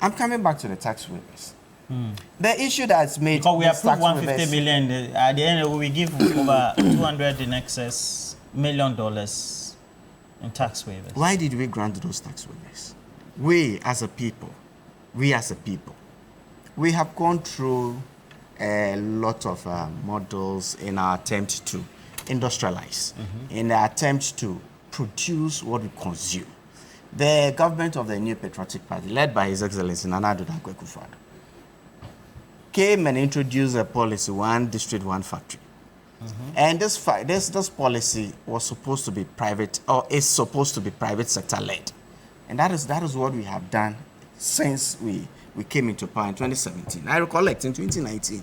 I'm coming back to the tax waivers. The issue that's made... Because we approved 150 million. At the end, we give over 200 in excess $1 million in tax waivers. Why did we grant those tax waivers? We as a people, we have gone through a lot of models in our attempt to industrialize, in our attempt to produce what we consume. The government of the New Patriotic Party, led by His Excellency Nana Addo Dankwa Akufo-Addo, came and introduced a policy, one district, one factory. And this policy was supposed to be private, or is supposed to be private sector led. And that is what we have done since we came into power in 2017. I recollect in 2019,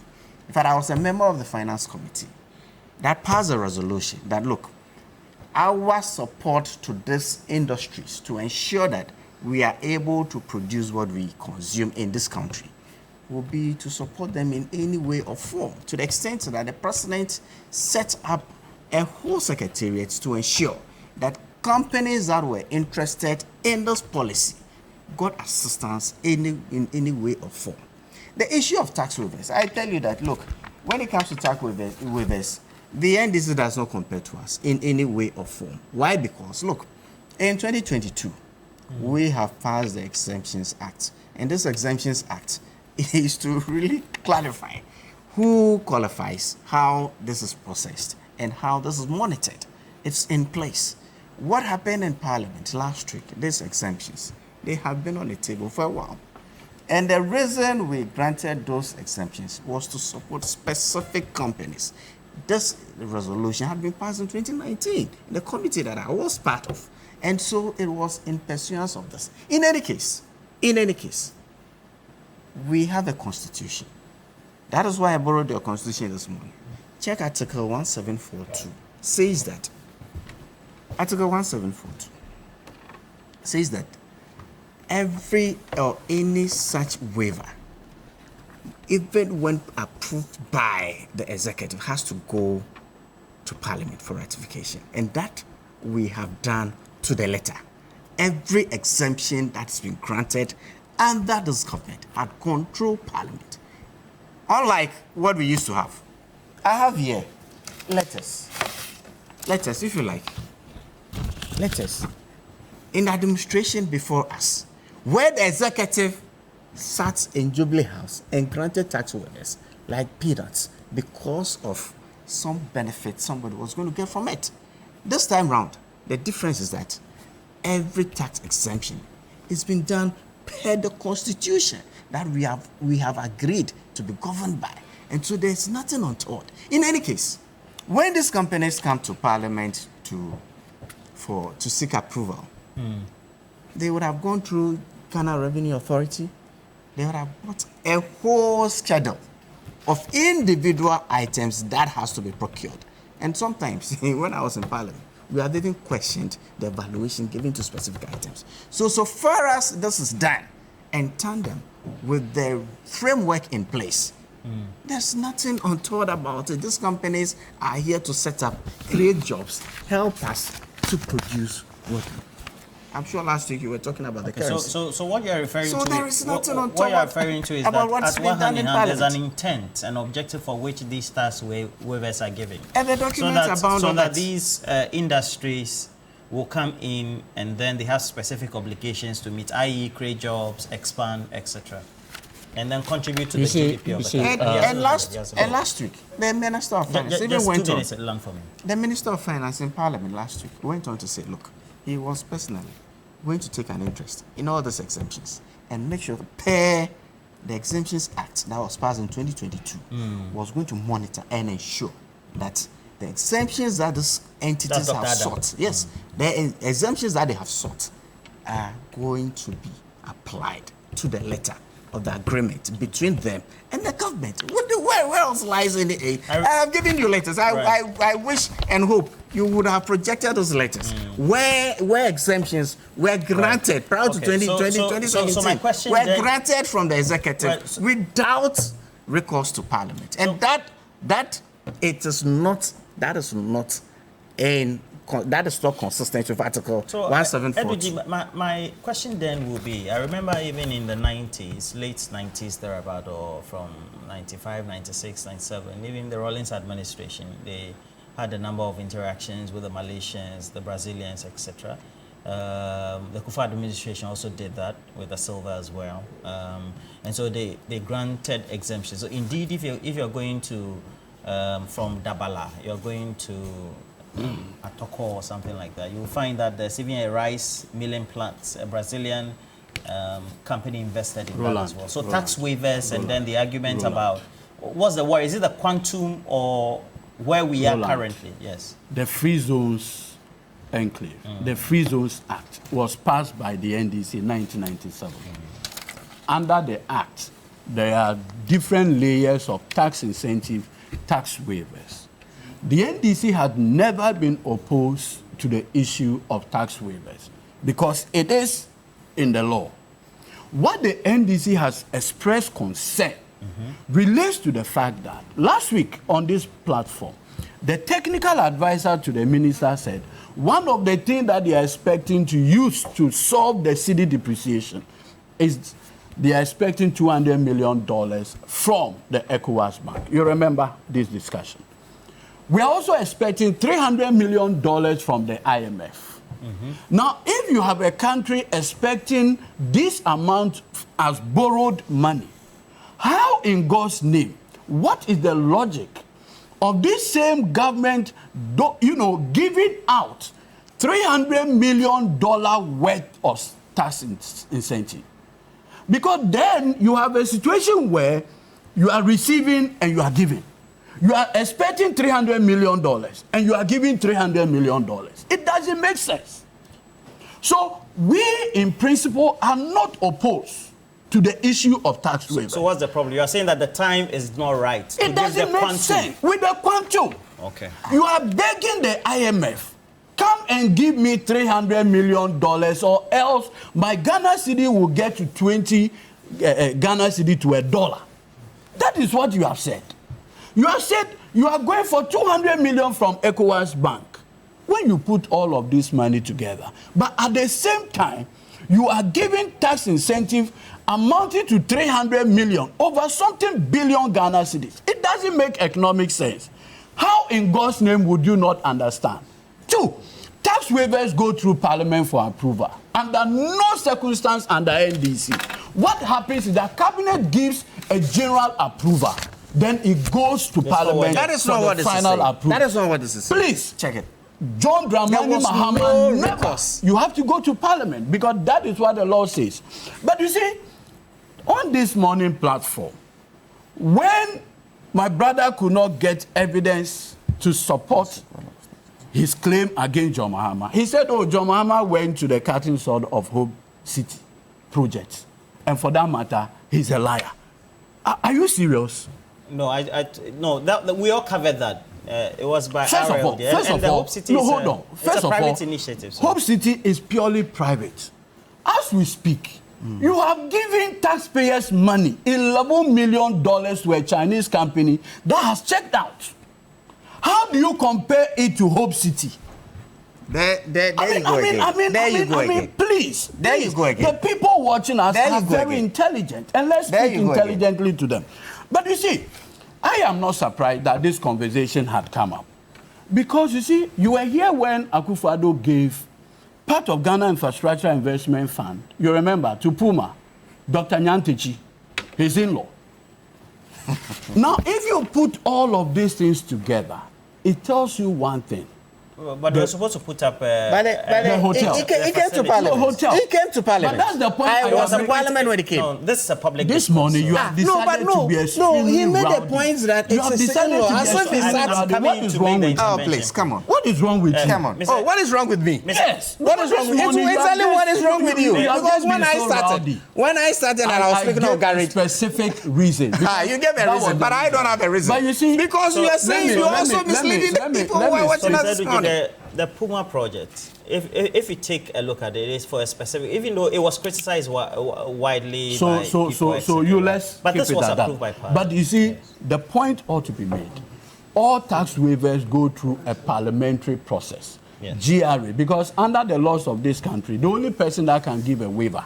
in fact, I was a member of the Finance Committee that passed a resolution that, look, our support to these industries to ensure that we are able to produce what we consume in this country will be to support them in any way or form, to the extent that the president set up a whole secretariat to ensure that companies that were interested in this policy got assistance in any way or form. The issue of tax waivers, I tell you that, look, when it comes to tax waivers, the NDC does not compare to us in any way or form. Why? Because, look, in 2022, we have passed the Exemptions Act. And this Exemptions Act is to really clarify who qualifies, how this is processed, and how this is monitored. It's in place. What happened in Parliament last week, these exemptions, they have been on the table for a while. And the reason we granted those exemptions was to support specific companies. This resolution had been passed in 2019 in the committee that I was part of. And so it was in pursuance of this. In any case, we have a constitution. That is why I borrowed your constitution this morning. Check Article 1742. Says that. Article 1742 says that every or any such waiver, even when approved by the executive, has to go to Parliament for ratification. And that we have done to the letter. Every exemption that's been granted under this government had gone through Parliament. Unlike what we used to have. I have here letters, if you like. Letters in the administration before us, where the executive sat in Jubilee House and granted tax waivers like peanuts because of some benefit somebody was going to get from it. This time round, the difference is that every tax exemption is being done per the constitution that we have agreed to be governed by. And so there's nothing untoward. In any case, when these companies come to Parliament to seek approval, they would have gone through Ghana Revenue Authority. They would have brought a whole schedule of individual items that has to be procured. And sometimes, when I was in Parliament, we have even questioned the evaluation given to specific items. So far as this is done, in tandem with the framework in place, there's nothing untoward about it. These companies are here to set up, create jobs, help us to produce work. I'm sure last week you were talking about the currency. So what you're referring to? There is nothing what you're referring to is that at one hand there's an intent, an objective for which these tax waivers are given. And the documents are bound on that these industries will come in and then they have specific obligations to meet, i.e. create jobs, expand, etc. And then contribute to the GDP of the country. And last week, the Minister of Finance even went on. The Minister of Finance in Parliament last week went on to say, look, he was personally going to take an interest in all these exemptions and make sure the Exemptions Act that was passed in 2022 was going to monitor and ensure that the exemptions that these entities have sought, the exemptions that they have sought are going to be applied to the letter of the agreement between them and the government. Where else lies in it? I have given you letters. I wish and hope you would have projected those letters where exemptions were granted prior to 2017. So my question were granted from the executive without recourse to Parliament. And that is not in that is not consistent with Article 1740. My question then will be, I remember even in the 90s, late 90s thereabout, or from 95, 96, 97, even the Rawlings administration, they had a number of interactions with the Malaysians, the Brazilians, etc. The Kufuor administration also did that with the silver as well, and so they granted exemptions. So indeed, if you're going to from Dabala, you're going to Atoko or something like that, you'll find that there's even a rice milling plant, a Brazilian company invested in that as well. So tax waivers, and then the argument about what's the worry? Is it the quantum or where we are currently? Yes. The Free Zones Enclave, the Free Zones Act, was passed by the NDC in 1997. Under the Act, there are different layers of tax incentive, tax waivers. The NDC had never been opposed to the issue of tax waivers because it is in the law. What the NDC has expressed concern relates to the fact that last week on this platform, the technical advisor to the minister said one of the things that they are expecting to use to solve the cedi depreciation is they are expecting $200 million from the ECOWAS Bank. You remember this discussion. We are also expecting $300 million from the IMF. Now, if you have a country expecting this amount as borrowed money, how in God's name, what is the logic of this same government, giving out $300 million worth of tax incentive? Because then you have a situation where you are receiving and you are giving. You are expecting $300 million and you are giving $300 million. It doesn't make sense. So we, in principle, are not opposed to the issue of tax waiver. So what's the problem? You are saying that the time is not right. It doesn't make sense with the quantum. Okay. You are begging the IMF, come and give me $300 million or else my Ghana cedi will get to 20 Ghana cedi to $1. That is what you have said. You have said you are going for $200 million from ECOWAS Bank when you put all of this money together. But at the same time, you are giving tax incentive amounting to $300 million over something billion Ghana cedis. It doesn't make economic sense. How in God's name would you not understand? 2, tax waivers go through Parliament for approval. Under no circumstance under NDC. What happens is that Cabinet gives a general approval. Then it goes to Parliament for the final approval. That is not what this is. Please check it. John Dramani Mahama never. You have to go to Parliament because that is what the law says. But you see, on this morning platform, when my brother could not get evidence to support his claim against John Mahama, he said, oh, John Mahama went to the cutting sword of Hope City project. And for that matter, he's a liar. Are you serious? No, we all covered that. It was by First of all, Hope City is a private initiative. So. Hope City is purely private. As we speak, you have given taxpayers money, $11 million to a Chinese company that has checked out. How do you compare it to Hope City? There you go again. Please. There you go again. The people watching us are very intelligent, and let's speak intelligently to them. But you see, I am not surprised that this conversation had come up. Because you see, you were here when Akufo-Addo gave part of Ghana Infrastructure Investment Fund, you remember, to Puma, Dr. Nyantechi, his in-law. Now, if you put all of these things together, it tells you one thing. But they're supposed to put up the hotel. He came to Parliament. He came to Parliament. But that's the point. I was in Parliament when he came. No, this is a public This morning you have decided to be extremely he made rowdy. the point that You have decided to be extremely rowdy. What is wrong with you? Oh, please, come on. What is wrong with you? Come on. Oh, what is wrong with me? Yes. What is wrong with you? Exactly what is wrong with you? Because when I started and I was speaking of garage. Specific reason. You gave a reason, but I don't have a reason. But you see, because you are saying you are also misleading the people who are watching us this morning. The Puma project, if you take a look at it, it's for a specific, even though it was criticized widely by people, so you but this was approved by Parliament. But you see, the point ought to be made. All tax waivers go through a parliamentary process. GRA, because under the laws of this country, the only person that can give a waiver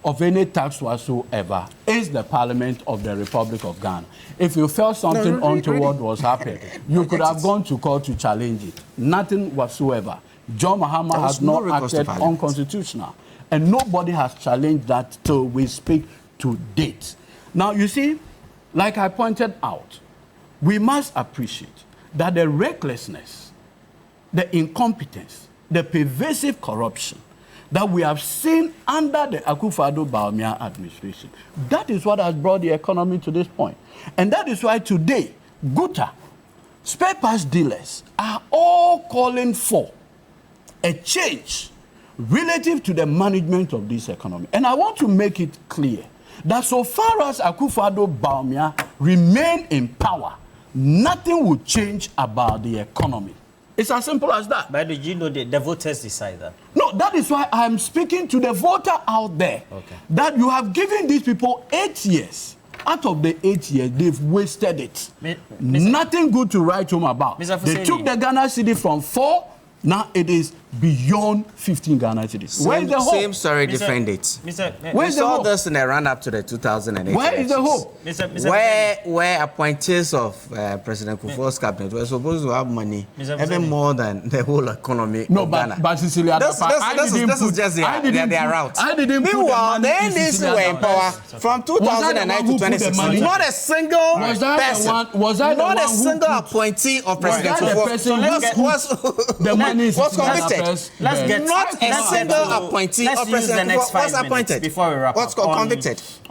of any tax whatsoever is the Parliament of the Republic of Ghana. If you felt something untoward was happening, you could have gone to court to challenge it. Nothing whatsoever. John Mahama has not acted unconstitutional, and nobody has challenged that till we speak to date. Now, you see, like I pointed out, we must appreciate that the recklessness, the incompetence, the pervasive corruption that we have seen under the Akufo-Addo administration, that is what has brought the economy to this point. And that is why today, Guta, spare parts dealers are all calling for a change relative to the management of this economy. And I want to make it clear that so far as Akufo-Addo remain in power, nothing will change about the economy. It's as simple as that. But did you know the voters decide that? No, that is why I'm speaking to the voter out there. Okay. That you have given these people 8 years. Out of the 8 years, they've wasted it. Nothing good to write home about. They took the Ghana cedi from 4, now it is beyond 15 Ghana cedis. Where is the hope? Same story, different dates. We saw this in the run-up to the 2008 Where is the hope? Where appointees of President Kufuor's cabinet were supposed to have money, even more than the whole economy of Ghana. But Cecilia, this is just their route. Meanwhile, the NDC were in power from 2009 to 2016. Not a single person, not a single appointee of President Kufuor was convicted. Let's get not a single appointee of President Kufuor was appointed. Before we wrap up. What's convicted?